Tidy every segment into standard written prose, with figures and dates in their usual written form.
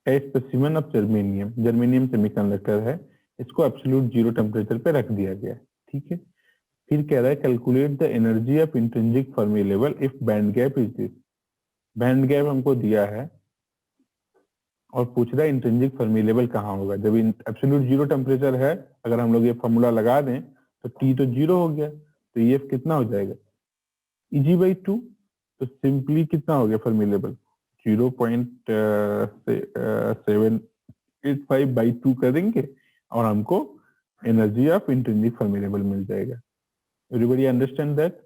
A specimen of germanium, germanium semiconductor है, इसको absolute zero temperature पे रख दिया गया, ठीक है। फिर कह रहा है calculate the energy of intrinsic Fermi level if band gap is this. Band gap हमको दिया है और पूछ रहा है इंट्रिंसिक फर्मी लेवल कहाँ होगा। जब एब्सोल्यूट जीरो टेम्परेचर है, अगर हम लोग ये फॉर्मूला लगा दें तो टी तो जीरो हो गया, तो ये कितना हो जाएगा, Eg by 2। तो सिंपली कितना हो गया फर्मी लेवल, 0.785 बाई 2 करेंगे और हमको energy of intrinsic Fermi level मिल जाएगा। Everybody understand that?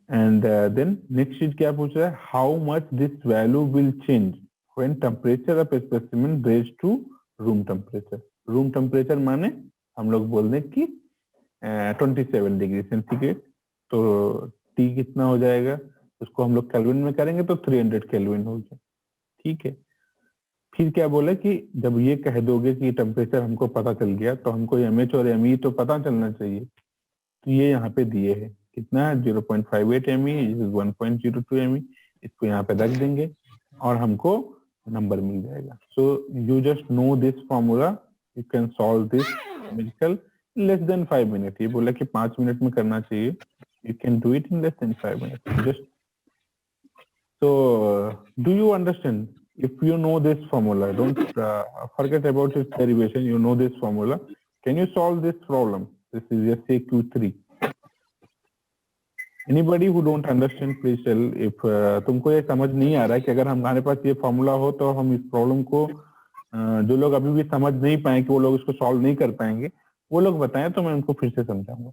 And then next चीज क्या पूछ रहा है, how much this value will change when temperature of specimen raise to room temperature. Room temperature माने हम लोग बोल दें कि 27 डिग्री सेंटीग्रेड। तो टी कितना हो जाएगा, उसको हम लोग केल्विन में करेंगे तो 300 केल्विन हो गया, ठीक है। फिर क्या बोले कि जब ये कह दोगे कि टेम्परेचर हमको पता चल गया तो हमको एमएच और एमई तो पता चलना चाहिए। तो ये यहाँ पे दिए है कितना है, 0.58 एमई, 1.02 एमई, इसको यहाँ पे रख देंगे और हमको नंबर मिल जाएगा। So you just know this formula, you can solve this numerical less than 5 minute. ये बोला कि 5 मिनट में करना चाहिए, you can do it in less than 5 minute just. So, do you understand? If you know this formula, don't forget about its derivation. You know this formula. Can you solve this problem? This is just Q3. Anybody who don't understand, please tell. If तुमको ये समझ नहीं आ रहा है कि अगर हमारे पास ये फॉर्मूला हो तो हम इस प्रॉब्लम को जो लोग अभी भी समझ नहीं पाए कि वो लोग इसको सॉल्व नहीं कर पाएंगे, वो लोग बताएं तो मैं उनको फिर से समझाऊंगा।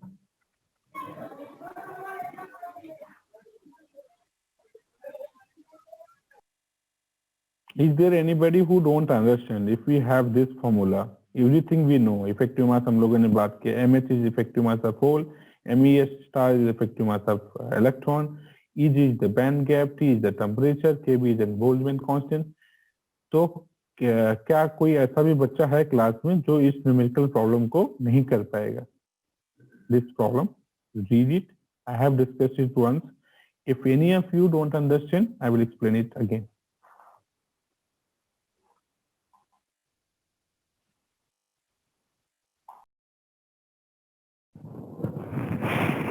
Is there anybody who don't understand? If we have this formula, everything we know, effective mass हम लोगों ने बात किया, mh is effective mass of hole, mes star is effective mass of electron, Eg is the band gap, T is the temperature, Kb is the Boltzmann constant। तो क्या कोई ऐसा भी बच्चा है क्लास में जो इस न्यूमेरिकल प्रॉब्लम को नहीं कर पाएगा? This problem, read it. I have discussed it once. If any of you don't understand, I will explain it again.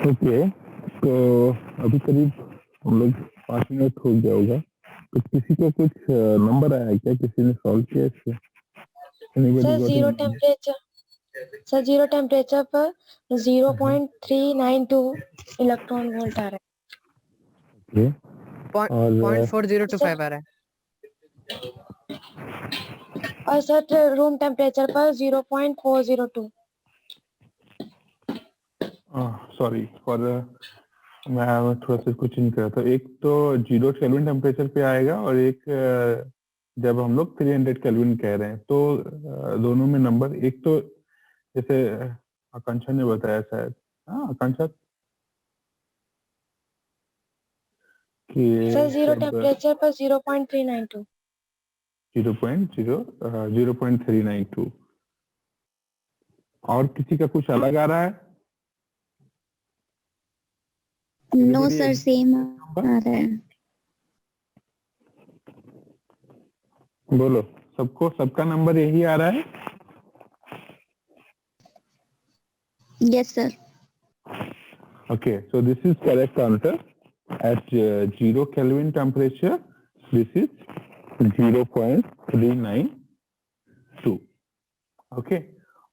Okay, तो अभी करीब हम लोग 5 मिनट हो गया होगा, तो किसी को कुछ नंबर आया है क्या, किसी ने सॉल्व किया इसको? सर जीरो टेम्परेचर पर 0.392 इलेक्ट्रॉन वोल्ट आ रहा है और 0.4025 आ रहा है और सर रूम टेम्परेचर पर 0.402। सॉरी फॉर मैं थोड़ा सा कुछ नहीं करा था। एक तो 0 केल्विन टेम्परेचर पे आएगा और एक जब हम लोग 300 केल्विन कह रहे हैं, तो दोनों में नंबर, एक तो जैसे आकांक्षा ने बताया शायद, हाँ आकांक्षा, कि सर जीरो टेम्परेचर पर 0.392। 0.392। और किसी का कुछ अलग आ रहा है? नो सर, सेम आ रहा है। बोलो, सबको सबका नंबर यही आ रहा है? Yes sir. Okay, so this is correct answer. At 0 Kelvin temperature, this is 0.392. Okay,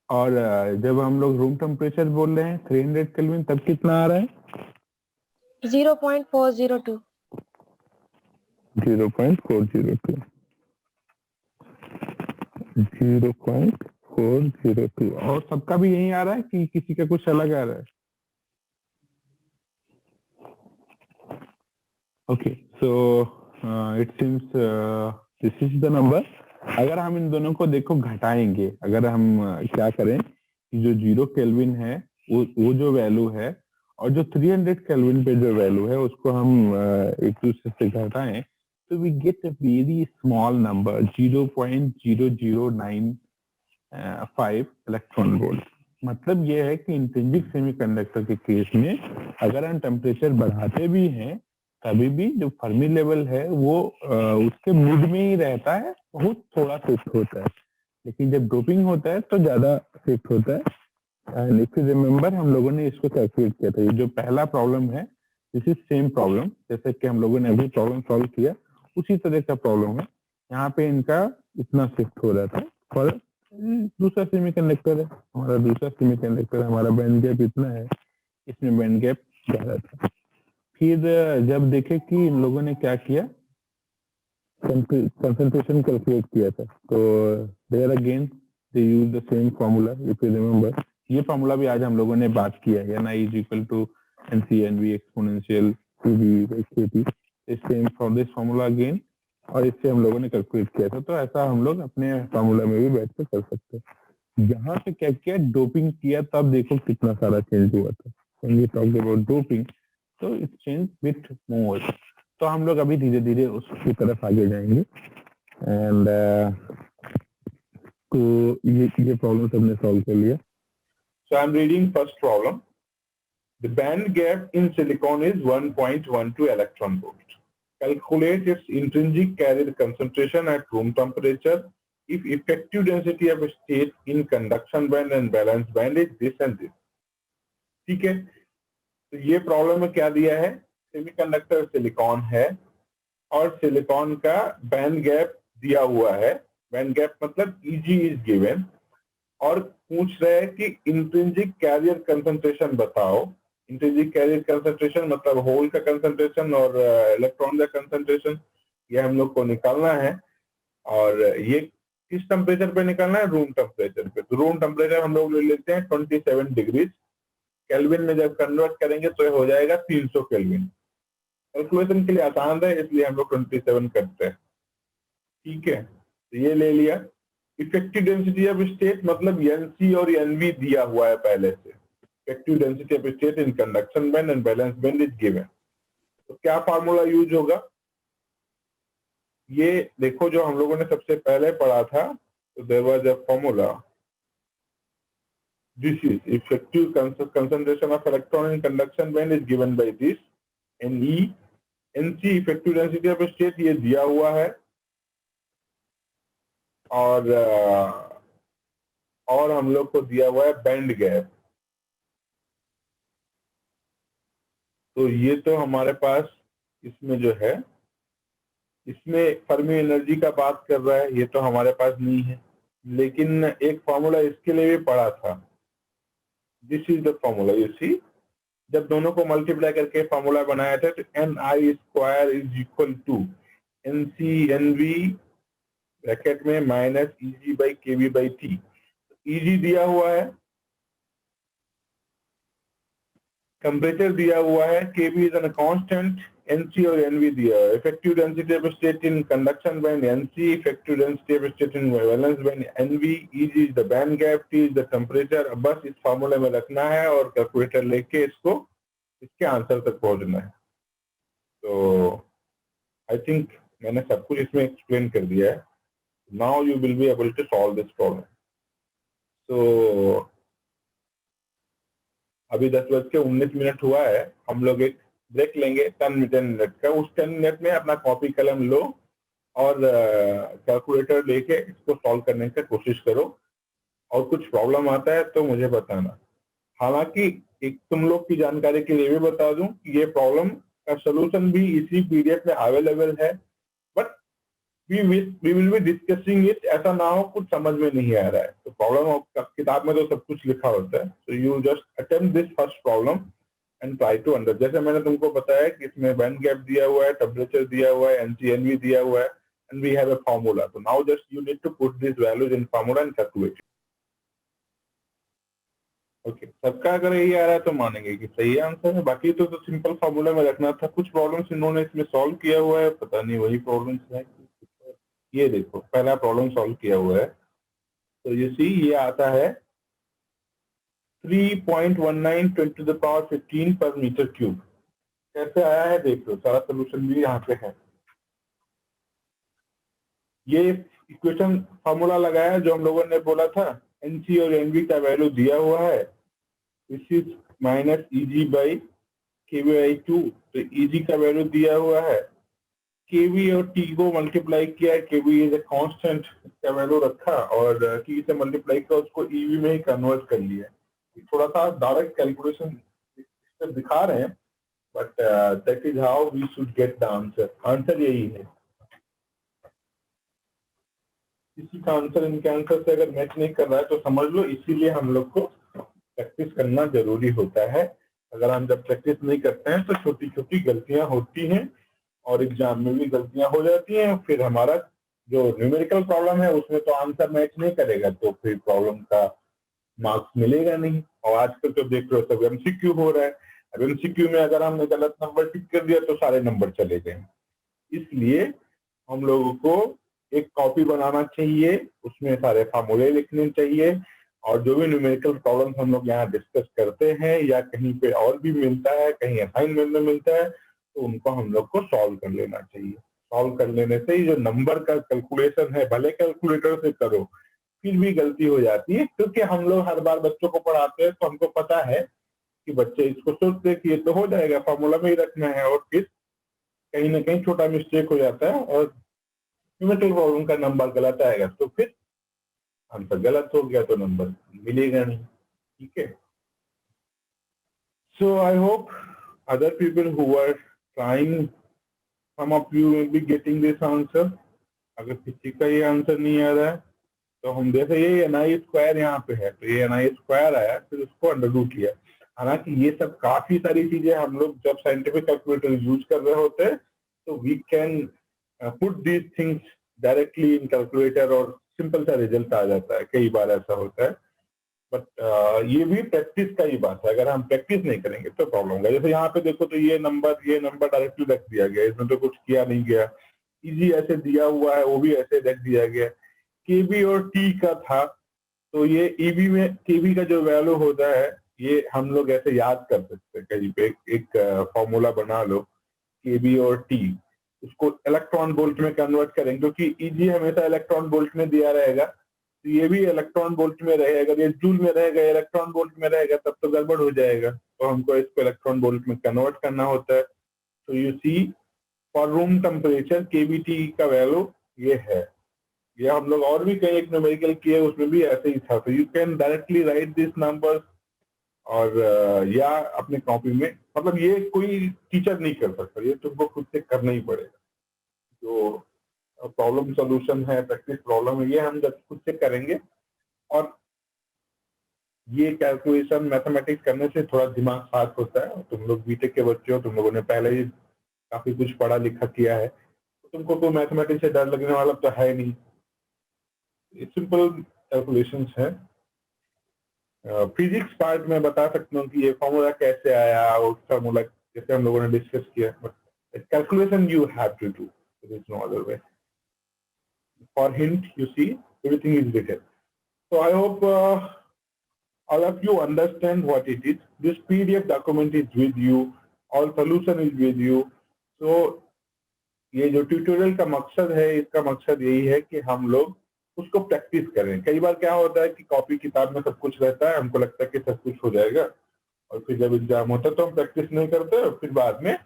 और जब हम लोग रूम टेम्परेचर बोल रहे हैं 300 केल्विन, तब कितना आ रहा है? 0.402। 0.402। 0.402। और सबका भी यही आ रहा है कि किसी का कुछ अलग आ रहा है? Okay, so it seems this is the number. अगर हम इन दोनों को देखो घटाएंगे, अगर हम क्या करें कि जो 0 केल्विन है वो जो वैल्यू है और जो 300 केल्विन पे जो वैल्यू है उसको हम एक दूसरे से घटाएं, तो we get a very small number, 0.0095 electron volt. मतलब ये है कि इंट्रिंसिक सेमीकंडक्टर के केस में अगर हम टेम्परेचर बढ़ाते भी हैं कभी भी जो फर्मी लेवल है वो उसके मिड में ही रहता है, बहुत थोड़ा शिफ्ट होता है, लेकिन जब डोपिंग होता है तो ज्यादा शिफ्ट होता है। एंड इफ यू रिमेम्बर हम लोगों ने इसको कैलकुलेट किया था। ये जो पहला प्रॉब्लम है दिस इज सेम प्रॉब्लम, जैसे कि हम लोगों ने अभी प्रॉब्लम सॉल्व किया उसी तरह का प्रॉब्लम है। यहाँ पे इनका इतना शिफ्ट हो रहा था। और दूसरा सेमीकंडक्टर है हमारा, दूसरा सेमीकंडक्टर हमारा बैंड गैप इतना है, इसमें बैंड गैप ज्यादा था। फिर जब देखे कि इन लोगों ने क्या किया, कंसंट्रेशन कैलकुलेट किया था, तो there again they use the same formula if you remember. ये फार्मूला भी आज हम लोगों ने बात किया है, Ni is equal to NC/NV exponential Cv/Kt, same from this formula again, और इससे हम लोगों ने कैलकुलेट किया था। तो ऐसा हम लोग अपने फार्मूला में भी बैठ कर कर सकते हैं। यहाँ पे क्या किया, डोपिंग किया, तब देखो कितना सारा चेंज हुआ था। When we talk about doping, तो इट चेंज बिट मोर। तो हम लोग अभी धीरे धीरे उसकी तरफ आगे जाएंगे। एंड तो ये प्रॉब्लम सबने सॉल्व कर लिया। So I am reading first problem. The band gap in silicon is 1.12 electron volt. Calculate its intrinsic carrier concentration at room temperature if effective density of a state in conduction band and valence band is this and this। ठीक है, तो ये problem में क्या दिया है, semiconductor silicon है और सिलिकॉन का बैंड गैप दिया हुआ है। बैंड गैप मतलब Eg इज गिवन, और पूछ रहे हैं कि इंट्रिंसिक कैरियर कंसंट्रेशन बताओ। इंट्रिंसिक कैरियर कंसंट्रेशन मतलब होल का कंसंट्रेशन और इलेक्ट्रॉन का कंसंट्रेशन, ये हम लोग को निकालना है। और ये किस टेम्परेचर पे निकालना है, रूम टेम्परेचर पे। तो रूम टेम्परेचर हम लोग ले लेते हैं 27 डिग्री। केल्विन में जब कन्वर्ट करेंगे तो हो जाएगा 300 केल्विन। कैलकुलेशन के लिए आसान है इसलिए हम लोग 27 करते हैं। ठीक है, तो ये ले लिया। इफेक्टिव डेंसिटी ऑफ स्टेट मतलब Nc और Nv दिया हुआ है पहले से। Effective density of state in conduction band and valence band is given. तो क्या फार्मूला यूज होगा, ये देखो जो हम लोगों ने सबसे पहले पढ़ा था। तो there was a formula, this is effective concentration of electron in conduction band is given by this Ne। Nc effective density of state ये दिया हुआ है, और हम लोग को दिया हुआ है बैंड गैप। तो ये तो हमारे पास इसमें जो है, इसमें फर्मी एनर्जी का बात कर रहा है, ये तो हमारे पास नहीं है। लेकिन एक फॉर्मूला इसके लिए भी पढ़ा था, this is the formula you see. जब दोनों को मल्टीप्लाई करके फॉर्मूला बनाया था तो Ni square is equal to NC/Nv bracket में माइनस Eg/kV/T। Eg दिया हुआ है, टेम्परेचर दिया हुआ है, Kv is an constant, Nc और Nv दिया है। Effective density of state in conduction band Nc, effective density of state in valence band Nv, Eg is the band gap, T is the temperature. बस इस फार्मूले में रखना है और कैलकुलेटर लेके इसको इसके आंसर तक पहुंचना है। तो आई थिंक मैंने सब कुछ इसमें एक्सप्लेन कर दिया है। Now you will be able to solve this problem. तो अभी 10:19 हुआ है, हम लोग एक ब्रेक लेंगे 10 मिनट का। उस 10 मिनट में अपना कॉपी कलम लो और कैलकुलेटर लेके इसको सॉल्व करने की कोशिश करो। और कुछ प्रॉब्लम आता है तो मुझे बताना। हालांकि एक तुम लोग की जानकारी के लिए भी बता दूं कि ये प्रॉब्लम का सोल्यूशन भी इसी पीडीएफ में अवेलेबल है, but we will be discussing it. ऐसा ना हो कुछ समझ में नहीं आ रहा है तो प्रॉब्लम किताब में तो सब कुछ लिखा होता है। So you just attempt this first problem and try to under. जैसे मैंने तुमको बताया कि इसमें बैंड गैप दिया हुआ है, टेम्परेचर दिया हुआ है, NC/Nv दिया हुआ है, and we have a formula. तो now just you need to put this values in formula and calculate. Okay, सबका अगर यही आ रहा है तो मानेंगे कि सही आंसर है। बाकी तो सिंपल फार्मूला में रखना था। कुछ प्रॉब्लम्स इन्होंने इसमें सॉल्व किया हुआ है, पता नहीं वही प्रॉब्लम्स है। ये देखो पहला प्रॉब्लम सॉल्व किया हुआ है, तो यू सी ये आता है 3.19 10 to the power 15 पर मीटर क्यूब। कैसे आया है देख लो, सारा सोल्यूशन भी यहाँ पे है। ये इक्वेशन फार्मूला लगाया जो हम लोगों ने बोला था, Nc और Nv का वैल्यू दिया हुआ है, this is minus Eg/kV/T KV/2, तो EG का वैल्यू दिया हुआ है, KV और T को मल्टीप्लाई किया, KV इज ए कांस्टेंट का वैल्यू रखा और T से मल्टीप्लाई किया, उसको EV में ही कन्वर्ट कर लिया। थोड़ा सा डायरेक्ट कैलकुलेशन दिखा रहे हैं, but that is how we should get the answer. Answer यही है। किसी का आंसर इनके आंसर से अगर मैच नहीं कर रहा है तो समझ लो इसीलिए हम लोग को प्रैक्टिस करना जरूरी होता है। अगर हम जब प्रैक्टिस नहीं करते हैं तो छोटी छोटी गलतियां होती हैं और एग्जाम में भी गलतियां हो जाती हैं। फिर हमारा जो न्यूमेरिकल प्रॉब्लम है उसमें तो आंसर मैच नहीं करेगा, तो फिर प्रॉब्लम का मार्क्स मिलेगा नहीं। और आजकल तो देख रहे हो सब MCQ हो रहा है। अब MCQ में अगर हमने गलत नंबर टिक कर दिया तो सारे नंबर चले गए। इसलिए हम लोगों को एक कॉपी बनाना चाहिए, उसमें सारे फार्मूले लिखने चाहिए और जो भी न्यूमेरिकल प्रॉब्लम हम लोग यहाँ डिस्कस करते हैं या कहीं पे और भी मिलता है, कहीं असाइनमेंट में मिलता है, तो उनको हम लोग को सॉल्व कर लेना चाहिए। सॉल्व कर लेने से जो नंबर का कैलकुलेशन है, भले कैलकुलेटर से करो फिर भी गलती हो जाती है, क्योंकि हम लोग हर बार बच्चों को पढ़ाते हैं तो हमको पता है कि बच्चे इसको सोचते हैं कि ये तो हो जाएगा, फॉर्मूला में ही रखना है, और फिर कहीं ना कहीं छोटा मिस्टेक हो जाता है और न्यूमेरिकल प्रॉब्लम का नंबर गलत आएगा, तो फिर आंसर गलत हो गया तो नंबर मिलेगा नहीं। ठीक है। So I hope other people who are trying, some of you will be getting this answer. अगर किसी का ये आंसर नहीं आ रहा है तो हम जैसे ये NI स्क्वायर यहाँ पे है, तो ये NI स्क्वायर आया, फिर उसको अंडर रूट लिया। हालांकि ये सब काफी सारी चीजें हम लोग जब साइंटिफिक कैलकुलेटर यूज कर रहे होते हैं तो we can put these things directly in calculator और सिंपल सा रिजल्ट आ जाता है। कई बार ऐसा होता है, बट ये भी प्रैक्टिस का ही बात है। अगर हम प्रैक्टिस नहीं करेंगे तो प्रॉब्लम होगा। जैसे यहाँ पे देखो तो ये नंबर डायरेक्टली रख दिया गया, इसमें तो कुछ किया नहीं गया। इजी ऐसे दिया हुआ है, वो भी ऐसे रख दिया गया। KB और T का था तो ये EV में KB का जो वैल्यू होता है ये हम लोग ऐसे याद कर सकते हैं। कहीं पे एक फॉर्मूला बना लो, KB और T, उसको इलेक्ट्रॉन वोल्ट में कन्वर्ट करेंगे, क्योंकि EG हमेशा इलेक्ट्रॉन वोल्ट में दिया रहेगा, तो ये भी इलेक्ट्रॉन वोल्ट में रहेगा। अगर ये जूल में रहेगा, इलेक्ट्रॉन वोल्ट में रहेगा, तब तो गड़बड़ हो जाएगा। तो हमको इसको इलेक्ट्रॉन वोल्ट में कन्वर्ट करना होता है। तो you see for room temperature KBT का वैल्यू ये है। ये हम लोग और भी कहीं एक न्यूमेरिकल किए, उसमें भी ऐसे ही था। तो you can directly right this number और या अपने कॉपी में, मतलब ये कोई टीचर नहीं कर सकता, ये तुमको खुद से करना ही पड़ेगा। जो प्रॉब्लम सॉल्यूशन है, प्रैक्टिस प्रॉब्लम है, ये हम जब खुद से करेंगे। और ये कैलकुलेशन मैथमेटिक्स करने से थोड़ा दिमाग शार्प होता है। तुम लोग बीटेक के बच्चे हो, तुम लोगों ने पहले ही काफी कुछ पढ़ा लिखा किया है, तो तुमको कोई मैथमेटिक्स से डर लगने वाला तो है नहीं। सिंपल कैलकुलेशंस है। फिजिक्स पार्ट में बता सकता हूँ कि ये फॉर्मूला कैसे आया, और फॉर्मूला जैसे हम लोगों ने डिस्कस किया, but calculation you have to do, there is no other way. For hint, you see, everything is written. So I hope all of you understand what it is. This PDF document is with you, all solution is with you. So ये जो tutorial का मकसद है, इसका मकसद यही है कि हम लोग उसको प्रैक्टिस करें। कई बार क्या होता है कि कॉपी किताब में सब कुछ रहता है, हमको लगता है कि सब कुछ हो जाएगा, और फिर जब एग्जाम होता है तो हम प्रैक्टिस नहीं करते और फिर बाद में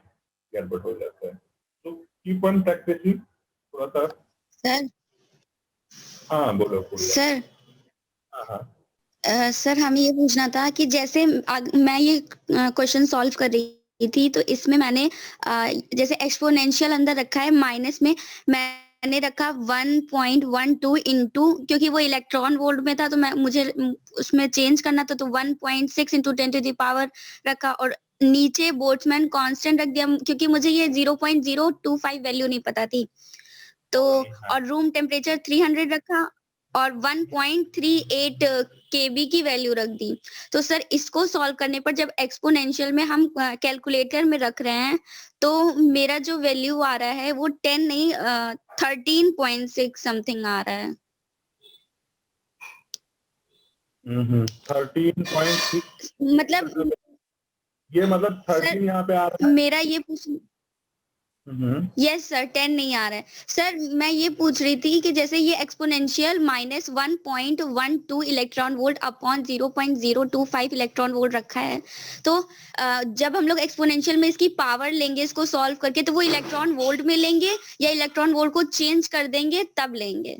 गड़बड़ हो जाता है। तो कीप ऑन प्रैक्टिसिंग थोड़ा सा। सर हाँ बोलो सर हाँ सर हमें ये पूछना था कि जैसे मैं ये क्वेश्चन सॉल्व कर रही थी, तो इसमें मैंने जैसे एक्सपोनेंशियल अंदर रखा है, माइनस में मैंने रखा 1.12 इंटू, क्योंकि वो इलेक्ट्रॉन वोल्ट में था तो मुझे उसमें चेंज करना था, तो 1.6 इंटू 10 टू द पावर रखा, और नीचे बोल्ट्जमैन कांस्टेंट रख दिया, क्योंकि मुझे ये 0.025 वैल्यू नहीं पता थी। तो और रूम टेम्परेचर 300 रखा और 1.38 केबी की वैल्यू रख दी। तो सर इसको सॉल्व करने पर जब एक्सपोनेंशियल में हम कैलकुलेटर में रख रहे हैं तो मेरा जो वैल्यू आ रहा है वो 10 नहीं 13.6 समथिंग आ रहा है। 13.6 मतलब ये मतलब 13 यहाँ पे आ रहा है। मेरा ये यस सर 10 नहीं आ रहा है सर। मैं ये पूछ रही थी कि जैसे ये exponential -1.12 electron volt upon 0.025 electron volt रखा है, तो जब हम लोग एक्सपोनेंशियल में इसकी पावर लेंगे इसको सॉल्व करके, तो वो इलेक्ट्रॉन वोल्ट में लेंगे या इलेक्ट्रॉन वोल्ट को चेंज कर देंगे तब लेंगे?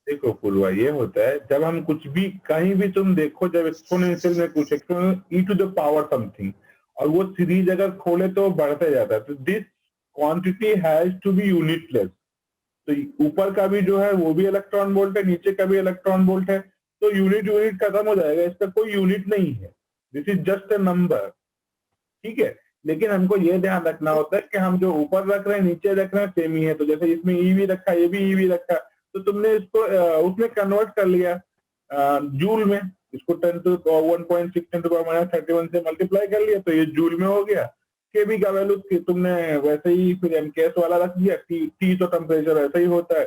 देखो पूर्वा, ये होता है जब हम कुछ भी कहीं भी तुम देखो, जब एक्सपोनेंशियल में कुछ e to the power something और वो सीरीज अगर खोले तो बढ़ते जाता है, तो this quantity has to be unitless. तो ऊपर का भी जो है वो भी इलेक्ट्रॉन वोल्ट है, नीचे का भी इलेक्ट्रॉन वोल्ट है, तो यूनिट यूनिट खत्म हो जाएगा, इसका कोई यूनिट नहीं है, this is just a number. ठीक है, लेकिन हमको ये ध्यान रखना होता है कि हम जो ऊपर रख रहे हैं नीचे रख रहे हैं सेम ही है। तो जैसे इसमें ईवी रखा है, ये भी ईवी रखा है, तो तुमने इसको उसमें कन्वर्ट कर लिया जूल में, इसको 10 to 1.6 × 10⁻31 से मल्टीप्लाई कर लिया, तो ये जूल में हो गया। केबी का वैल्यू तुमने वैसे ही फिर एमकेएस वाला रख दिया, टी तो टेम्परेचर ऐसा ही होता है।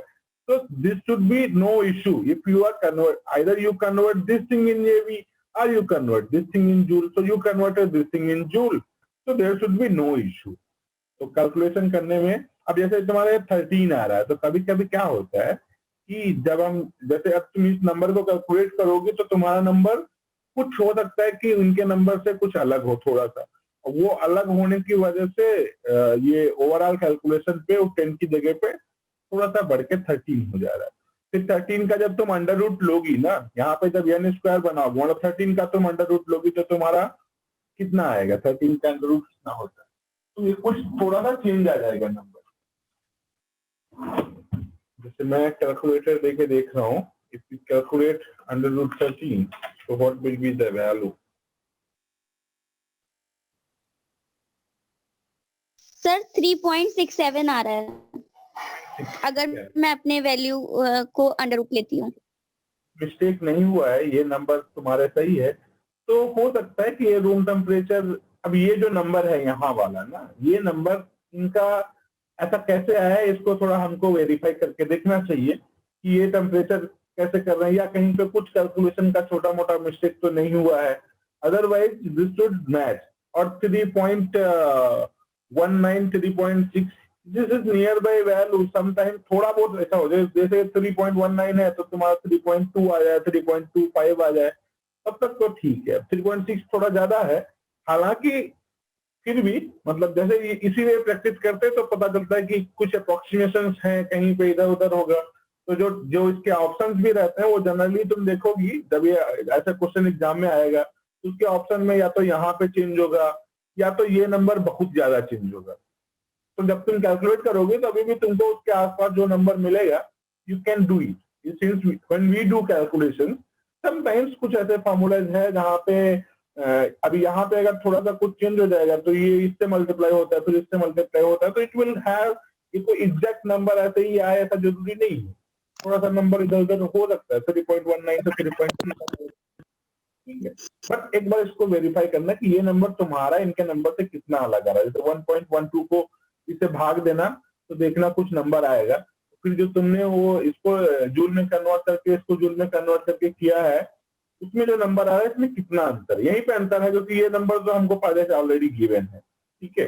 तो this should be no issue if you are convert, either you convert this thing in eV or you convert this thing in joule, so you converted this thing in joule, so there should be no issue। तो calculation करने में अब जैसे तुम्हारे 13 आ रहा है, तो कभी कभी क्या होता है कि जब हम जैसे अब तुम इस नंबर को कैलकुलेट करोगे तो तुम्हारा नंबर कुछ हो सकता है कि उनके नंबर से कुछ अलग हो थोड़ा सा, वो अलग होने की वजह से ये ओवरऑल कैलकुलेशन पे 10 की जगह पे थोड़ा सा बढ़ के 13 हो जा रहा है। फिर 13 का जब तुम अंडर रूट लोगी ना, यहाँ पे जब n स्क्वायर बनाओगे मतलब 13 का तुम अंडर रूट लोगी तो तुम्हारा कितना आएगा, 13 का अंडर रूट कितना होता है, तो ये कुछ थोड़ा सा चेंज आ जाएगा नंबर। जैसे मैं कैलकुलेटर देके देख रहा हूँ, if you calculate under root 13 तो what will be the value? Sir 3.67 आ रहा है अगर मैं अपने वैल्यू को अंडर रूट लेती हूँ। मिस्टेक नहीं हुआ है, ये नंबर तुम्हारे सही है। तो हो सकता है कि ये रूम टेम्परेचर, अब ये जो नंबर है यहाँ वाला ना, ये नंबर इनका ऐसा कैसे आया है, इसको थोड़ा हमको वेरीफाई करके देखना चाहिए कि ये टेम्परेचर कैसे कर रहे हैं, या कहीं पे कुछ कैलकुलेशन का छोटा मोटा मिस्टेक तो नहीं हुआ है, अदरवाइज दिस शुड मैच। और 3.19 3.6 this is near by value, sometime थोड़ा बहुत ऐसा हो जाए, जैसे 3.19 है तो तुम्हारा 3.2 आ जाए, 3.25 आ जाए, तब तक तो ठीक है। 3.6 थोड़ा ज्यादा है, हालांकि फिर भी मतलब जैसे इसीलिए प्रैक्टिस करते तो पता चलता है कि कुछ अप्रोक्सीमेशन हैं, कहीं पे इधर उधर होगा। तो जो जो इसके ऑप्शंस भी रहते हैं वो जनरली तुम देखोगी जब ये ऐसा क्वेश्चन एग्जाम में आएगा, तो उसके ऑप्शन में या तो यहाँ पे चेंज होगा या तो ये नंबर बहुत ज्यादा चेंज होगा। तो जब तुम कैलकुलेट करोगे तो अभी भी तुमको उसके आसपास जो नंबर मिलेगा, you can do it. Since when we do calculation sometimes कुछ ऐसे फॉर्मूलाज है जहाँ पे अभी यहाँ पे अगर थोड़ा सा कुछ चेंज हो जाएगा तो ये इससे मल्टीप्लाई होता है, फिर इससे मल्टीप्लाई होता है, तो इट विल हैव, ये कोई एग्जैक्ट नंबर ऐसे ही आए ऐसा जरूरी नहीं है, थोड़ा सा नंबर इधर उधर हो सकता है, 3.19 से 3.3, ठीक है। बट एक बार इसको वेरीफाई करना कि ये नंबर तुम्हारा इनके नंबर से कितना अलग आ रहा है। जैसे 1.12 को इससे भाग देना तो देखना कुछ नंबर आएगा, फिर जो तुमने वो इसको जूल में कन्वर्ट करके इसको जूल में कन्वर्ट करके किया है, उसमें जो नंबर आ रहा है इसमें कितना अंतर, यहीं पे अंतर है, क्योंकि ये नंबर तो हमको पहले से ऑलरेडी गिवन है। ठीक है,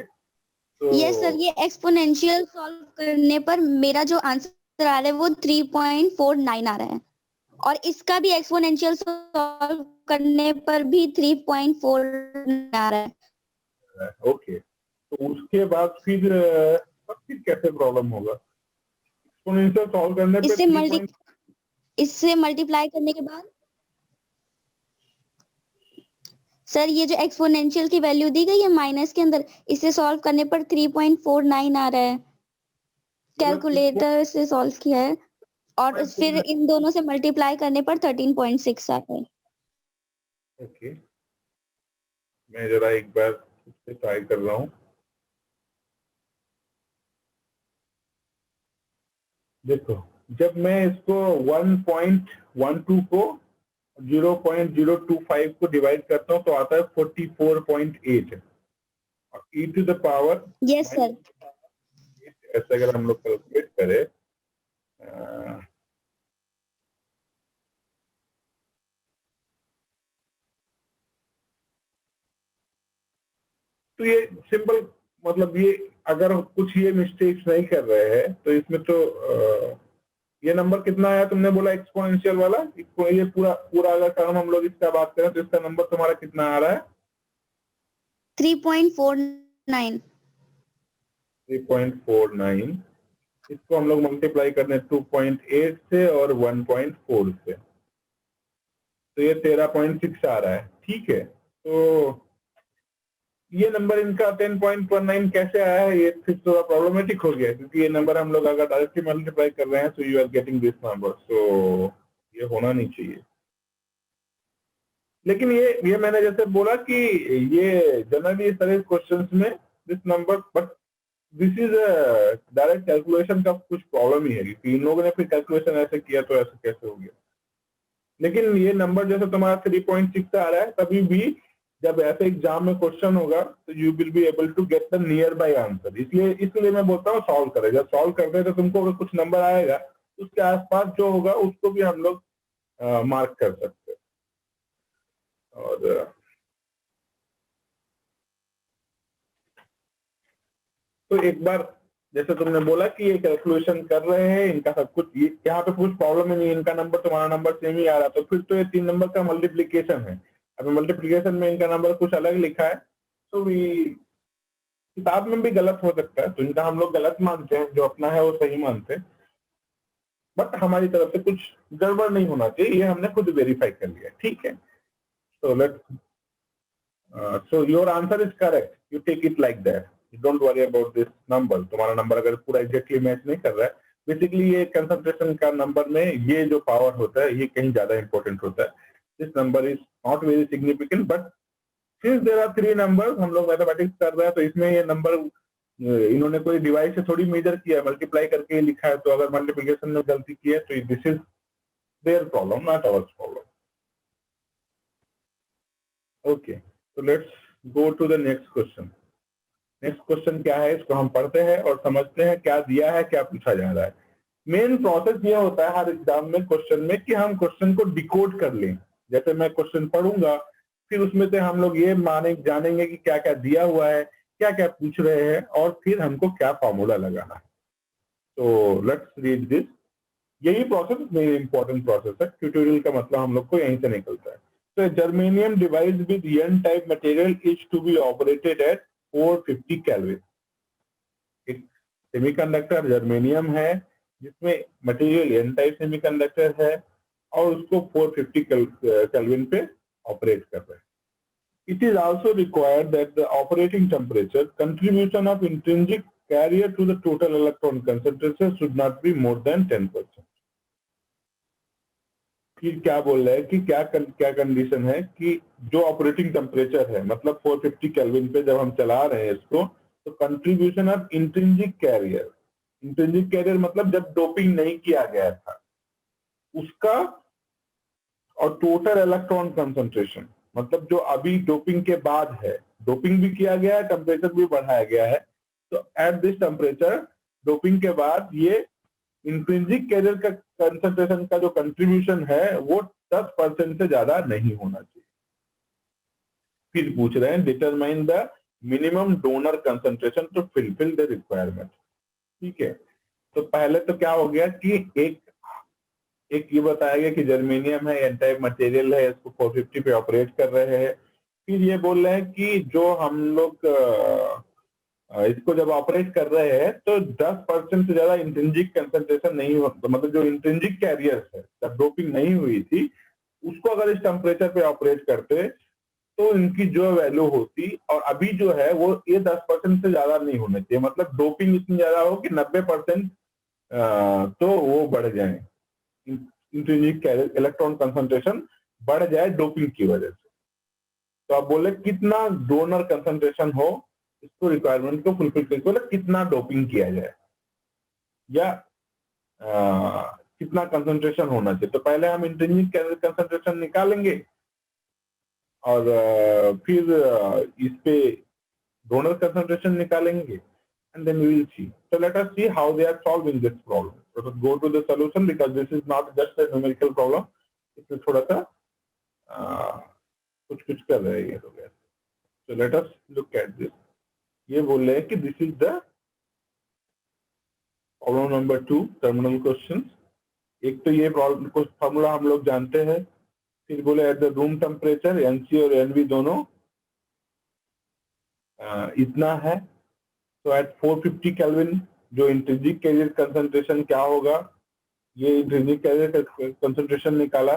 तो यस सर, ये एक्सपोनेंशियल सॉल्व करने पर मेरा जो आंसर आ रहा है वो 3.49 आ रहा है, और इसका भी एक्सपोनेंशियल सॉल्व करने पर भी 3.4 आ रहा है। ओके, तो उसके बाद फिर कैसे प्रॉब्लम होगा? एक्सपोनेंशियल सॉल्व करने पे इससे मल्टीप्लाई करने के बाद सर ये जो एक्सपोनेंशियल की वैल्यू दी गई है माइनस के अंदर, इसे सॉल्व करने पर 3.49 आ रहा है, कैलकुलेटर से सॉल्व किया है, और फिर इन दोनों से मल्टीप्लाई करने पर 13.6 आता है। ओके, मैं जरा एक बार इससे ट्राई कर रहा हूँ। देखो, जब मैं इसको 1.12 को 0.025 को डिवाइड करता हूँ तो आता है 44.8, और e to the power, yes sir, ऐसे अगर हम लोग कैलकुलेट करें तो ये सिंपल, मतलब ये अगर कुछ ये मिस्टेक्स नहीं कर रहे हैं तो इसमें तो ये नंबर कितना आया तुमने बोला एक्सपोनेंशियल वाला, ये पूरा पूरा अगर टर्म हम लोग इसका बात करें तो इसका नंबर तुम्हारा कितना आ रहा है? 3.49। 3.49। इसको हम लोग मल्टीप्लाई करने 2.8 से और 1.4 से, तो ये 13.6 आ रहा है। ठीक है, तो ये नंबर इनका 10.19 कैसे आया है, ये फिर थोड़ा प्रॉब्लमेटिक हो गया, क्योंकि ये नंबर हम लोग अगर डायरेक्टली मल्टीप्लाई कर रहे हैं तो you are getting this number, so ये होना नहीं चाहिए। लेकिन ये मैंने जैसे बोला कि ये जनरली इस तरह क्वेश्चंस में this number, but this is direct calculation का कुछ प्रॉब्लम ही है, क्योंकि इन लोगों ने फिर कैलकुलेशन ऐसे किया तो ऐसे कैसे हो गया। लेकिन ये नंबर जैसे तुम्हारा 3.6 आ रहा है, तभी भी जब ऐसे एग्जाम में क्वेश्चन होगा तो you will be able to get the nearby answer. इसलिए मैं बोलता हूँ सॉल्व करें। जब सॉल्व करते हैं तो तुमको अगर कुछ नंबर आएगा उसके आसपास जो होगा उसको भी हम लोग मार्क कर सकते हैं। और तो एक बार जैसे तुमने बोला कि ये कैलकुलेशन कर रहे हैं, इनका सब कुछ यहाँ पे कुछ प्रॉब्लम ही नहीं, इनका नंबर तुम्हारा नंबर सेम ही आ रहा, तो फिर तो ये 3 नंबर का मल्टीप्लीकेशन है। अभी मल्टीप्लीकेशन में इनका नंबर कुछ अलग लिखा है, तो किताब में भी गलत हो सकता है, तो इनका हम लोग गलत मानते हैं, जो अपना है वो सही मानते हैं, बट हमारी तरफ से कुछ गड़बड़ नहीं होना चाहिए, ये हमने खुद वेरीफाई कर लिया। ठीक है, so so your answer is correct, you take it like that, you don't worry about this number। तुम्हारा नंबर अगर पूरा एग्जैक्टली मैच नहीं कर रहा है, बेसिकली ये कंसंट्रेशन का नंबर में ये जो पावर होता है ये कहीं ज्यादा इंपॉर्टेंट होता है। This number is not very significant, but since there are 3 numbers, हम लोग मैथमेटिक्स कर रहे हैं तो इसमें ये नंबर इन्होंने कोई डिवाइस से थोड़ी मेजर किया, मल्टीप्लाई करके लिखा है, तो अगर मल्टीप्लिकेशन में गलती की है तो this is their problem, not our problem. Okay, तो let's go to the next question. Next question क्या है, इसको हम पढ़ते हैं और समझते हैं क्या दिया है, क्या पूछा जा रहा है। मेन प्रोसेस ये होता है हर एग्जाम में क्वेश्चन में कि हम क्वेश्चन को डिकोड कर लें। जैसे मैं क्वेश्चन पढ़ूंगा, फिर उसमें से हम लोग ये जानेंगे कि क्या क्या दिया हुआ है, क्या क्या पूछ रहे हैं, और फिर हमको क्या फॉर्मूला लगाना है। तो लेट्स रीड दिस। यही प्रोसेस मेन इंपॉर्टेंट प्रोसेस है, ट्यूटोरियल का मतलब हम लोग को यहीं से निकलता है। So a germanium device with N-type material is to be operated at 450 Kelvin। एक सेमीकंडक्टर जर्मेनियम है जिसमें मटेरियल N-type सेमीकंडक्टर है और उसको 450 केल्विन पे ऑपरेट कर रहे हैं। It is also required that the operating temperature contribution of intrinsic carrier to the total electron concentration should not be more than 10%। फिर क्या बोल रहे हैं कि क्या कंडीशन है कि जो ऑपरेटिंग टेम्परेचर है, मतलब 450 केल्विन पे जब हम चला रहे हैं इसको, तो कंट्रीब्यूशन ऑफ इंट्रिंसिक कैरियर मतलब जब डोपिंग नहीं किया गया था उसका, और टोटल इलेक्ट्रॉन कंसंट्रेशन मतलब जो अभी डोपिंग के बाद है, डोपिंग भी किया गया है, टेम्परेचर भी बढ़ाया गया है, तो एट दिस टेम्परेचर डोपिंग के बाद ये इंट्रिंसिक कैरियर का कंसंट्रेशन का जो कंट्रीब्यूशन है वो 10% से ज्यादा नहीं होना चाहिए। फिर पूछ रहे हैं determine the minimum donor concentration to fulfil the requirement. ठीक है, तो पहले तो क्या हो गया कि एक ये बताया गया कि जर्मेनियम है, एन टाइप मटेरियल है, इसको 450 पे ऑपरेट कर रहे हैं। फिर ये बोल रहे हैं कि जो हम लोग इसको जब ऑपरेट कर रहे हैं तो 10% से ज्यादा इंट्रिंसिक कंसंट्रेशन नहीं होता, मतलब जो इंट्रिंसिक कैरियर्स है जब डोपिंग नहीं हुई थी उसको अगर इस टेम्परेचर पे ऑपरेट करते तो इनकी जो वैल्यू होती, और अभी जो है वो ये 10% से ज्यादा नहीं होना चाहिए, मतलब डोपिंग इतनी ज्यादा हो कि 90% तो वो बढ़ जाए, इंट्रिंसिक कैरियर इलेक्ट्रॉन कंसंट्रेशन बढ़ जाए डोपिंग की वजह से। तो आप बोले कितना डोनर कंसंट्रेशन हो इसको रिक्वायरमेंट को फुलफिल करके, मतलब कितना डोपिंग किया जाए या कितना कंसंट्रेशन होना चाहिए। तो पहले हम इंट्रिंसिक कैरियर कंसंट्रेशन निकालेंगे और फिर इस पे डोनर कंसंट्रेशन निकालेंगे and then we will see. So let us see how they are solving this problem. So go to the solution because this is not just a numerical problem. इसमें थोड़ा सा कुछ कर रहे हैं ये लोग। So let us look at this. ये बोल रहे हैं कि this is the problem number 2 terminal question. एक तो ये फॉर्मूला हम लोग जानते हैं, फिर बोले at the room temperature NC और एनवी दोनों इतना है, तो एट 450 केल्विन जो इंट्रिंसिक कैरियर कंसंट्रेशन क्या होगा, ये इंट्रिंसिक कैरियर कंसंट्रेशन निकाला।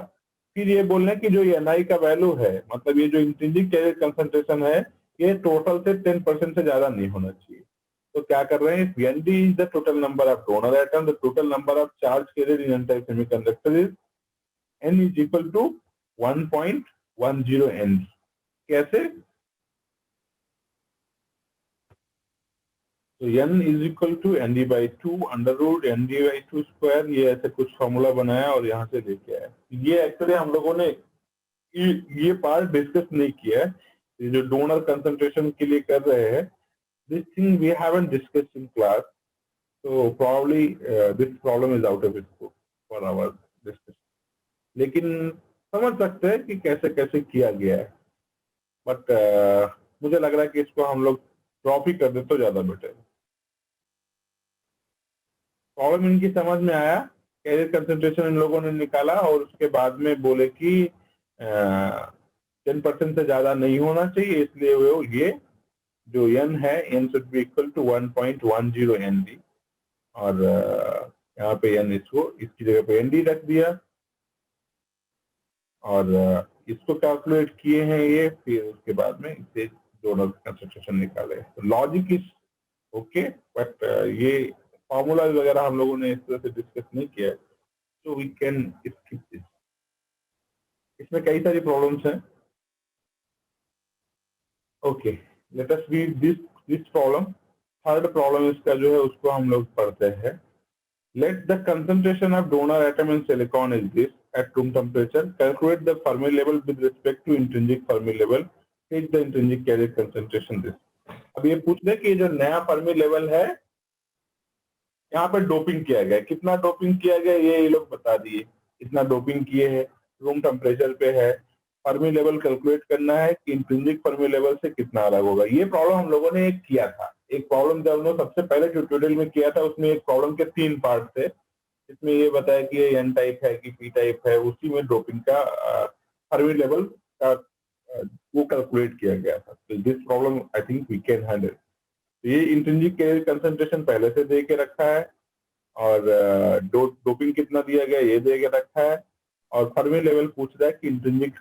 फिर ये बोलना कि जो एनआई का वैल्यू है, मतलब ये जो इंट्रिंसिक कैरियर कंसंट्रेशन है, ये टोटल से 10% से ज्यादा नहीं होना चाहिए। तो क्या कर रहे हैं, Nd is the total number of donor atom, the total number of charge carried in n-type semiconductor is n is equal to 1.10 N। कैसे? तो n is equal to Nd by 2 under root Nd by 2 square, ये ऐसे कुछ formula बनाया और यहाँ से लेके आया। ये एक्चुअली हम लोगों ने ये पार्ट डिस्कस नहीं किया है, ये जो डोनर कंसंट्रेशन के लिए कर रहे हैं, this thing we haven't discussed in class, so probably this problem is out of scope for our discussion। लेकिन समझ सकते हैं कि कैसे कैसे किया गया है, बट मुझे लग रहा है कि इसको हम लोग ड्रॉप ही कर दे तो ज्यादा बेटर। प्रॉब्लम इनकी समझ में आया, कैरियर कंसंट्रेशन इन लोगों ने निकाला और उसके बाद में बोले कि 10% से ज्यादा नहीं होना चाहिए, इसलिए वो ये जो n है, n should be equal to 1.10 Nd, और यहाँ पे n इसकी जगह पे Nd रख दिया और इसको कैलकुलेट किए हैं ये, फिर उसके बाद में इसे डोनर कंसंट्रेशन निकाले। तो लॉजिक इज ओके, बट ये फॉर्मूला वगैरह हम लोगों ने इस तरह से डिस्कस नहीं किया, तो वी कैन स्किप दिस। इसमें कई सारी प्रॉब्लम्स हैं। Okay, let us read this problem. Third problem इसका जो है उसको हम लोग पढ़ते हैं। Let the concentration of donor atom in silicon is this at room temperature, calculate the Fermi level with respect to intrinsic Fermi level, take the intrinsic carrier concentration this. अब ये पूछ रहे कि ये जो नया फर्मी लेवल है, यहाँ पे डोपिंग किया गया, कितना डोपिंग किया गया ये लोग बता दिए, कितना डोपिंग किए हैं, रूम टेम्परेचर पे है, फर्मी लेवल कैलकुलेट करना है कि इंट्रिंसिक फर्मी लेवल से कितना अलग होगा। ये प्रॉब्लम हम लोगों ने एक किया था, एक प्रॉब्लम जब हम लोग सबसे पहले ट्यूटोरियल में किया था, उसमें एक प्रॉब्लम के 3 पार्ट थे, इसमें ये बताया कि ये एन टाइप है कि पी टाइप है, उसी में डोपिंग का फर्मी लेवल का वो कैलकुलेट किया गया था। तो this problem I think we can handle. ये इंट्रिंसिक कैरियर कंसंट्रेशन पहले से दे के रखा है और डोपिंग कितना दिया गया ये दे के रखा है, और फर्मी लेवल पूछ रहा है कि इंट्रिंसिक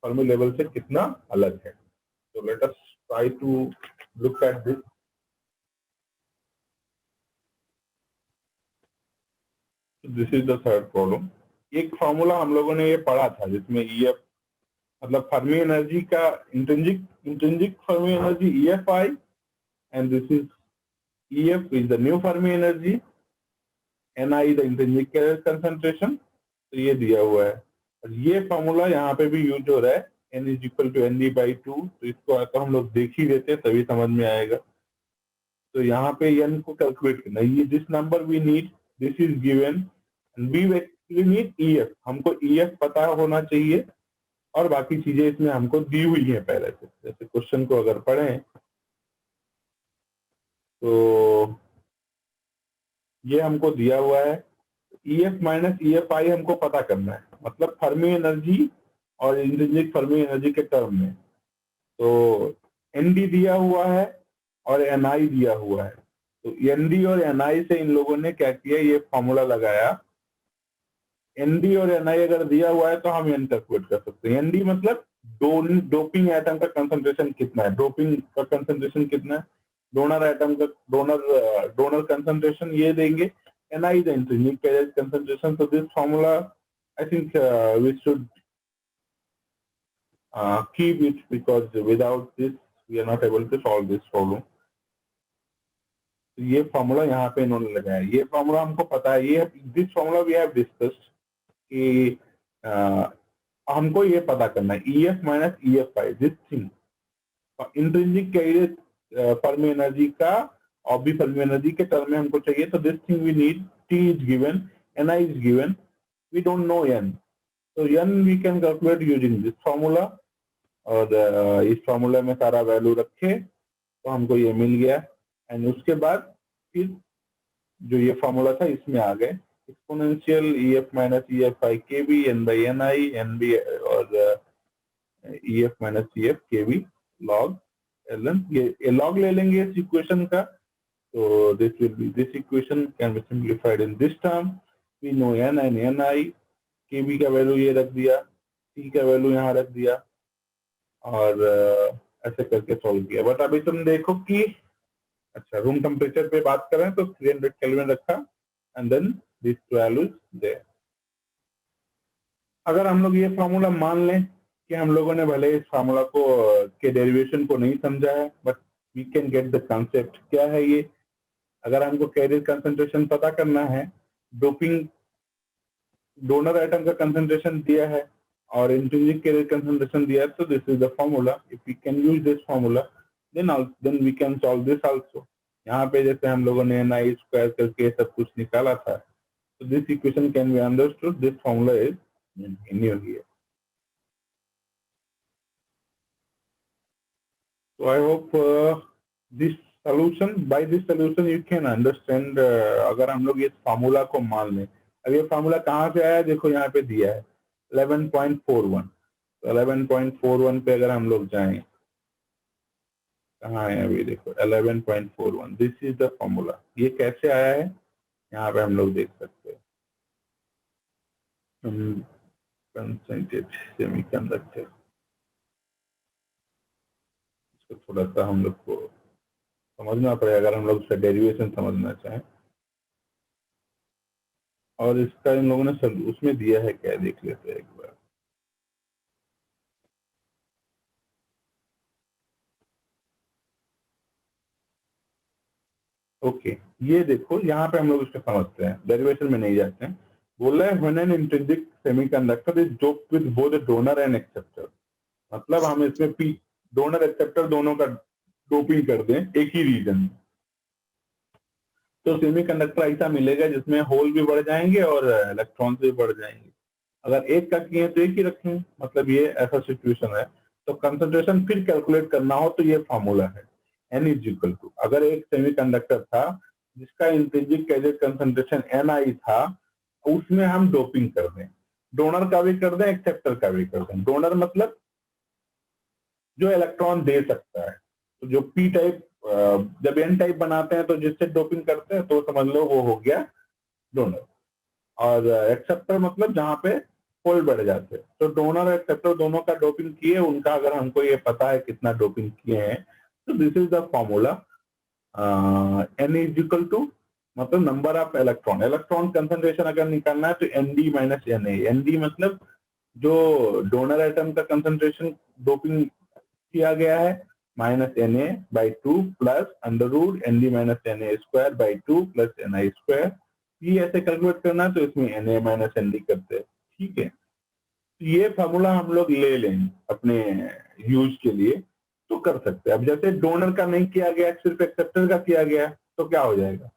फर्मी लेवल से कितना अलग है। तो let us try to look at this. This is the third problem. एक फॉर्मूला हम लोगों ने ये पढ़ा था जिसमें EF मतलब फर्मी एनर्जी का intrinsic Fermi energy EFI, and this is EF is the new Fermi energy, Ni the intrinsic carrier concentration। तो ये दिया हुआ है और ये फॉर्मूला यहाँ पे भी यूज हो रहा है, N is equal to Nd by 2। तो इसको अगर हम लोग देख ही देते तभी समझ में आएगा। तो यहाँ पे N को कैलकुलेट करना, ये this number we need, this is given, and we actually need EF। हमको EF पता होना चाहिए और बाकी चीजें इसमें हमको दी हुई है पहले से। जैसे क्वेश्चन को अगर पढ़ें तो ये हमको दिया हुआ है, EF माइनस EFI हमको पता करना है, मतलब फर्मी एनर्जी और इंट्रिंसिक फर्मी एनर्जी के टर्म में। तो Nd दिया हुआ है और Ni दिया हुआ है, तो Nd और Ni से इन लोगों ने क्या किया, ये फॉर्मूला लगाया। Nd और Ni अगर दिया हुआ है तो हम N कैलकुलेट कर सकते हैं। Nd मतलब डोपिंग एटम का कंसंट्रेशन कितना है, डोपिंग का कंसंट्रेशन कितना है, डोनर एटम का डोनर कंसंट्रेशन ये देंगे, Ni the intrinsic carrier concentration। So this formula I think we should keep it, because without this we are not able to solve this problem। तो ये formula यहाँ पे इन्होंने लगाया, ये फॉर्मूला हमको पता है, ये this formula we have discussed कि हमको ये पता करना है EF minus EFI, this thing intrinsic carrier Fermi energy का और भी फर्मी एनर्जी के टर्म में हमको चाहिए। तो this thing we need, T is given, Ni is given, we don't know N, so N we can calculate using this formula। और इस फॉर्मूला में सारा वैल्यू रखे तो हमको ये मिल गया, एंड उसके बाद फिर जो ये फॉर्मूला था इसमें आ गए, exponential EF minus EFI KB N/NI NB और EF minus EF KB log ln, ये log ले लेंगे इस इक्वेशन का, तो this equation can be simplified in this term. We know N and NI, KB का वैल्यू ये रख दिया, C का वैल्यू यहाँ रख दिया और ऐसे करके सॉल्व किया। बट अभी तुम देखो कि अच्छा रूम टेम्परेचर पे बात करें तो 300 केल्विन रखा and then this values there. अगर हम लोग ये फॉर्मूला मान लें कि हम लोगों ने भले इस फार्मूला को के डेरिवेशन को नहीं समझा है, but we can get the concept. क्या है ये? अगर हमको कैरियर कंसंट्रेशन पता करना है, डोपिंग डोनर आइटम का कंसंट्रेशन दिया है और इंट्रिंसिक कैरियर कंसंट्रेशन दिया है, तो this is the formula. If we can use this formula then we can solve this also. यहाँ पे जैसे हम लोगों ने NI स्क्वायर करके सब कुछ निकाला था, तो this equation can be understood, this formula is in your here. So I hope by this solution you can understand। अगर हम लोग इस फार्मूला को मान लें, अब ये फार्मूला कहाँ से आया, देखो यहाँ पे दिया है 11.41। तो 11.41 पे अगर हम लोग जाएं, कहाँ है अभी देखो 11.41, दिस इज द फार्मूला। ये कैसे आया है यहाँ पे हम लोग देख सकते हैं, कंसंट्रेटेड सेमीकंडक्टर। थोड़ा सा हम लोग को समझना पड़ेगा अगर हम लोग उसका डेरिवेशन समझना चाहें। और इसका इन लोगों ने उसमें दिया है क्या, देख लेते हैं एक बार। ओके, ये देखो यहाँ पे हम लोग इसको समझते हैं, डेरिवेशन में नहीं जाते हैं। बोल रहा है when an intrinsic semiconductor is doped with both donor and acceptor, मतलब हम इसमें पी डोनर एक्सेप्टर दोनों का डोपिंग कर दें एक ही रीजन में, तो सेमीकंडक्टर ऐसा मिलेगा जिसमें होल भी बढ़ जाएंगे और इलेक्ट्रॉन्स भी बढ़ जाएंगे। अगर एक का किए तो एक ही रखें, मतलब ये ऐसा सिचुएशन है। तो कंसंट्रेशन फिर कैलकुलेट करना हो तो ये फॉर्मूला है, N इज इक्वल टू, अगर एक सेमीकंडक्टर था जिसका इंट्रिंसिक कैरियर कंसंट्रेशन Ni था, उसमें हम डोपिंग कर दें, डोनर का भी कर दें एक्सेप्टर का भी कर दें। डोनर मतलब जो इलेक्ट्रॉन दे सकता है, तो जो पी टाइप जब N टाइप बनाते हैं तो जिससे डोपिंग करते हैं तो समझ लो वो हो गया डोनर, और एक्सेप्टर मतलब जहाँ पे होल बढ़ जाते हैं। तो डोनर और एक्सेप्टर दोनों का डोपिंग किए, उनका अगर हमको ये पता है कितना डोपिंग किए हैं, तो this is the formula. N is equal to मतलब number of electron, electron concentration अगर निकालना है तो ND माइनस NA। ND मतलब जो डोनर आइटम का कंसंट्रेशन डोपिंग किया गया है, minus Na/2 plus under root ND minus NA square by 2 plus NI square. ये ऐसे कैलकुलेट करना है तो इसमें Na माइनस ND करते हैं, ठीक है। ये फार्मूला हम लोग ले लें अपने यूज के लिए तो कर सकते हैं। अब जैसे डोनर का नहीं किया गया, सिर्फ एक्सेप्टर का किया गया, तो क्या हो जाएगा,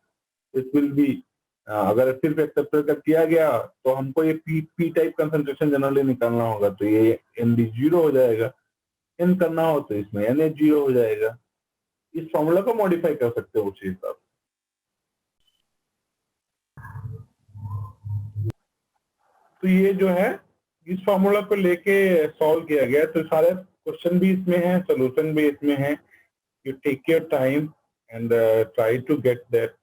इट विल बी, अगर सिर्फ एक्सेप्टर का किया गया तो हमको ये पी टाइप कंसंट्रेशन जनरली निकालना होगा, तो ये ND 0 हो जाएगा। N करना हो तो इसमें Na 0 हो जाएगा। इस फॉर्मूला को मॉडिफाई कर सकते हो उसी हिसाब से। तो ये जो है इस फॉर्मूला को लेके सॉल्व किया गया, तो सारे क्वेश्चन भी इसमें है, सोल्यूशन भी इसमें है। You take your time and try to get that.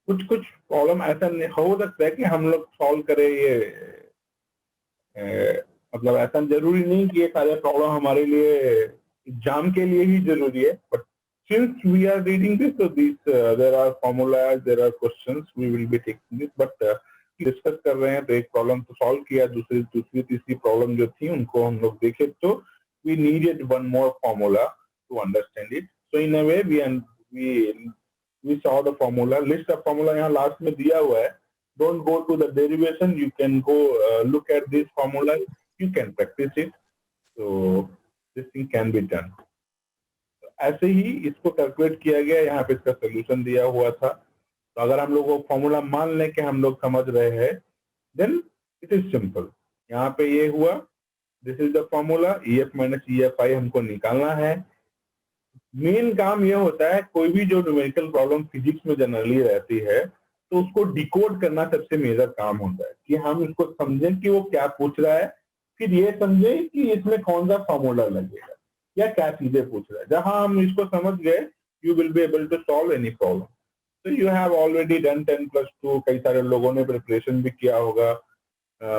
कुछ प्रॉब्लम ऐसा नहीं हो सकता है कि हम लोग सॉल्व करें ये, मतलब ऐसा जरूरी नहीं कि ये सारे प्रॉब्लम हमारे लिए एग्जाम के लिए ही जरूरी है, but since we are reading this, so these there are formulas, there are questions, we will be taking this, but discuss कर रहे हैं तो एक प्रॉब्लम तो सॉल्व किया, दूसरी तीसरी प्रॉब्लम जो थी उनको हम लोग देखे, तो we needed one more formula to understand it. So in a way we saw the formula, list of formula यहाँ लास्ट में दिया हुआ है। Don't go to the derivation, you can go look at this formula, you can practice it, so this thing can be done. ऐसे ही इसको calculate किया गया, यहाँ पे इसका सोल्यूशन दिया हुआ था। तो अगर हम लोग वो फॉर्मूला मान लें कि हम लोग समझ रहे हैं, देन इट इज सिंपल। यहाँ पे ये हुआ, this is the formula, EF minus EFI हमको निकालना है। मेन काम ये होता है, कोई भी जो न्यूमेरिकल प्रॉब्लम फिजिक्स में जनरली रहती है, तो उसको डिकोड करना सबसे मेजर काम होता है कि हम उसको समझें कि वो क्या पूछ रहा है, फिर ये समझें कि इसमें कौन सा फॉर्मूला लगेगा या क्या चीजें पूछ रहा है। जहां हम इसको समझ गए, you will be able to solve any problem. तो यू हैव ऑलरेडी डन 10+2, कई सारे लोगों ने प्रिपरेशन भी किया होगा।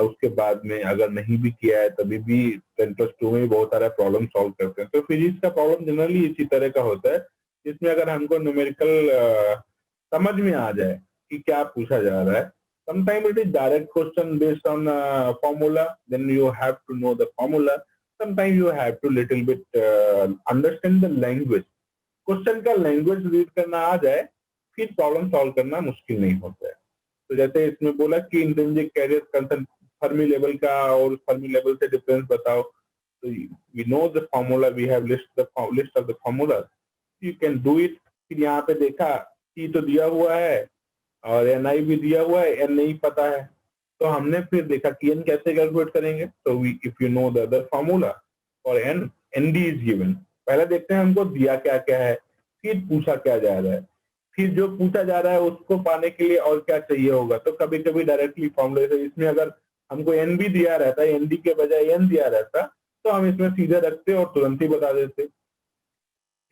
उसके बाद में अगर नहीं भी किया है तभी भी 10+2 में भी बहुत सारा प्रॉब्लम सॉल्व करते हैं। तो फिजिक्स का प्रॉब्लम जनरली इसी तरह का होता है, जिसमें अगर हमको न्यूमेरिकल समझ में आ जाए कि क्या पूछा जा रहा है। Sometimes it is direct question based on formula, then you have to know the formula. Sometimes you have to little bit understand the language. Question का लैंग्वेज रीड करना आ जाए, फिर प्रॉब्लम सॉल्व करना मुश्किल नहीं होता है। तो जैसे इसमें बोला कि intrinsic carrier concern Fermi level का और फर्मी लेवल से डिफरेंस बताओ। तो we know the formula, we have list of the formula, you can do it. फिर यहाँ पे देखा कि तो दिया हुआ है और NI भी दिया हुआ है, N नहीं पता है, तो हमने फिर देखा कि N कैसे कैलकुलेट करेंगे। तो if you know the other formula और ND इज गिवन, पहले देखते हैं हमको दिया क्या क्या है, फिर पूछा क्या जा रहा है, फिर जो पूछा जा रहा है उसको पाने के लिए और क्या चाहिए होगा। तो कभी कभी डायरेक्टली फॉर्मूले से, इसमें अगर हमको N भी दिया रहता है, ND के बजाय N दिया रहता, तो हम इसमें सीधे रखते और तुरंत ही बता देते।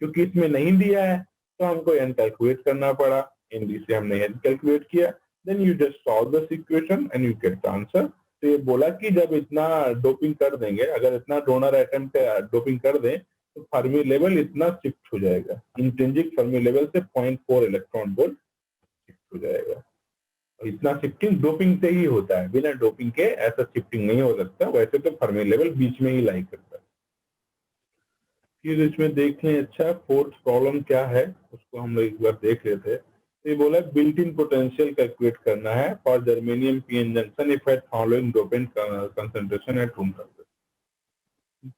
क्योंकि इसमें नहीं दिया है तो हमको N कैलकुलेट करना पड़ा, ND से हमने N कैलकुलेट किया, then you just solve this equation and you get the answer. तो ये बोला कि जब इतना डोपिंग कर देंगे, अगर इतना डोनर एटम पे डोपिंग कर दें तो फर्मी लेवल इतना शिफ्ट हो जाएगा, इंट्रिंसिक फर्मी लेवल से 0.4 इलेक्ट्रॉन वोल्ट शिफ्ट हो जाएगा। और इतना शिफ्टिंग डोपिंग से ही होता है, बिना डोपिंग के ऐसा शिफ्टिंग नहीं हो सकता। वैसे तो फर्मी लेवल बीच में ही लाई करता है। फिर इसमें देखें, अच्छा फोर्थ प्रॉब्लम क्या है उसको हम लोग एक बार देख लेते हैं। तो ये बोला बिल्ट इन पोटेंशियल कैलकुलेट करना है for germanium PN junction if at following dopant concentration at room temperature.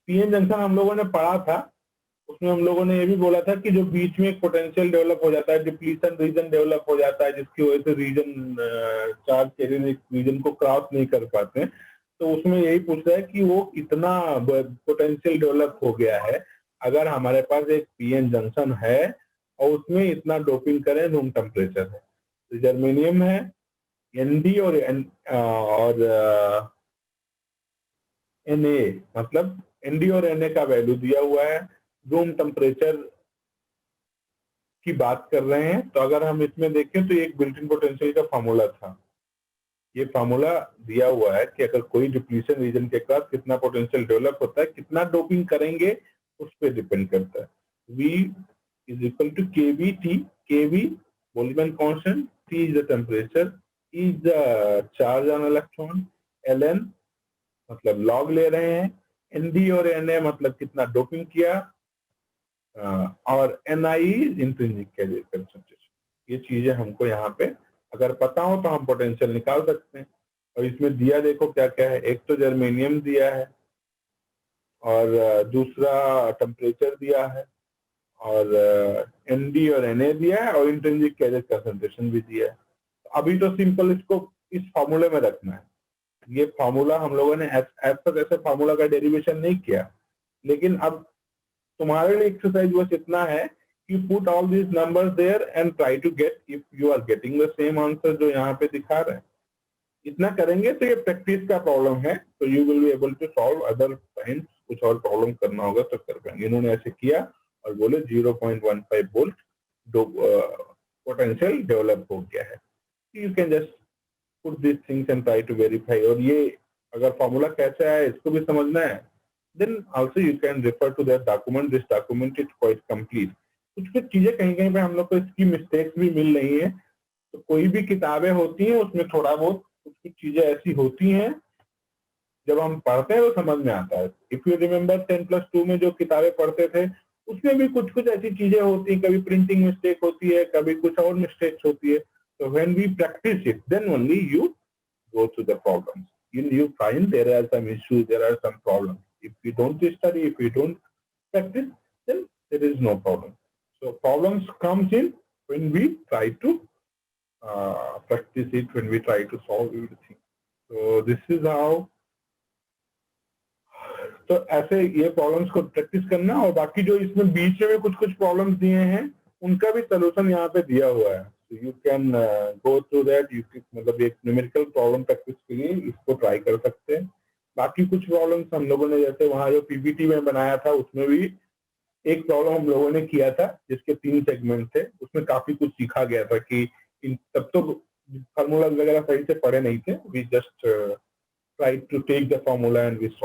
PN junction हम लोगों ने पढ़ा था, उसमें हम लोगों ने ये भी बोला था कि जो बीच में एक पोटेंशियल डेवलप हो जाता है, डिप्लीशन रीजन डेवलप हो जाता है, जिसकी वजह से रीजन चार्ज कैरियर रीजन को क्रॉस नहीं कर पाते हैं। तो उसमें यही पूछ रहा है कि वो कितना पोटेंशियल डेवलप हो गया है अगर हमारे पास एक पीएन जंक्शन है और उसमें इतना डोपिंग करें रूम टेम्परेचर है। तो जर्मेनियम है, ND और Na, मतलब ND और Na का वैल्यू दिया हुआ है, रूम टेम्परेचर की बात कर रहे हैं। तो अगर हम इसमें देखें तो एक बिल्ट इन पोटेंशियल का फार्मूला था, ये फार्मूला दिया हुआ है कि अगर कोई डिप्लीशन रीजन के पास कितना पोटेंशियल डेवलप होता है, कितना डोपिंग करेंगे उस पर डिपेंड करता है। V is equal to KBT, KB Boltzmann constant, T is the temperature, E is the charge on electron, Ln मतलब log ले रहे हैं, ND और Na मतलब कितना डोपिंग किया, और Ni इंट्रिंसिक कैरियर कंसंट्रेशन। ये चीजें हमको यहाँ पे अगर पता हो तो हम पोटेंशियल निकाल सकते हैं। और इसमें दिया देखो क्या क्या है, एक तो जर्मेनियम दिया है और दूसरा टेम्परेचर दिया है और ND और Na दिया है और इंट्रिंसिक कैरियर कंसंट्रेशन भी दिया है। अभी तो सिंपल इसको इस फार्मूले में रखना है। ये फार्मूला हम लोगों ने ऐसे फार्मूला का डेरिवेशन नहीं किया, लेकिन अब तुम्हारे लिए एक्सरसाइज बस इतना है कि put all these numbers there and try to get if you are getting the same answer जो यहाँ पे दिखा रहे हैं। इतना करेंगे तो ये प्रैक्टिस का प्रॉब्लम है, तो you will be able to solve other times. कुछ और प्रॉब्लम करना होगा तो कर पाएंगे। इन्होंने ऐसे किया और बोले 0.15 वोल्ट पोटेंशियल डेवलप हो गया है। You can just put this things and try to verify. और ये अगर फॉर्मूला कैसे है इसको भी समझना है, then also you can refer to that document. This document is quite complete. कुछ कुछ चीजें कहीं कहीं पे हम लोग को इसकी मिस्टेक्स भी मिल रही है। तो कोई भी किताबें होती हैं उसमें थोड़ा बहुत कुछ कुछ चीजें ऐसी होती हैं जब हम पढ़ते हैं तो समझ में आता है। इफ यू रिमेम्बर 10+2 में जो किताबें पढ़ते थे उसमें भी कुछ कुछ ऐसी चीजें होती हैं, कभी प्रिंटिंग मिस्टेक होती है, कभी कुछ और मिस्टेक्स होती है। So when we practice it, then only you go to the problems. You find there are some issues, there are some problems. If you don't study, if you don't practice, then there is no problem. So problems comes in when we try to practice it, when we try to solve everything. So this is how. तो ऐसे ये problems को practice करना, और बाकी जो इसमें बीच में कुछ कुछ प्रॉब्लम्स दिए हैं उनका भी सोल्यूशन यहाँ पे दिया हुआ है। You can go through that. मतलब एक न्यूमेरिकल प्रॉब्लम प्रैक्टिस के लिए इसको ट्राई कर सकते हैं। बाकी कुछ प्रॉब्लम्स हम लोगों ने जैसे वहाँ जो पीपीटी में बनाया था उसमें भी एक प्रॉब्लम हम लोगों ने किया था जिसके 3 सेगमेंट थे। उसमें काफी कुछ सीखा गया था कि तब तो फार्मूला वगैरह सही से पढ़े नहीं थे। We just try to take the formula and we solve.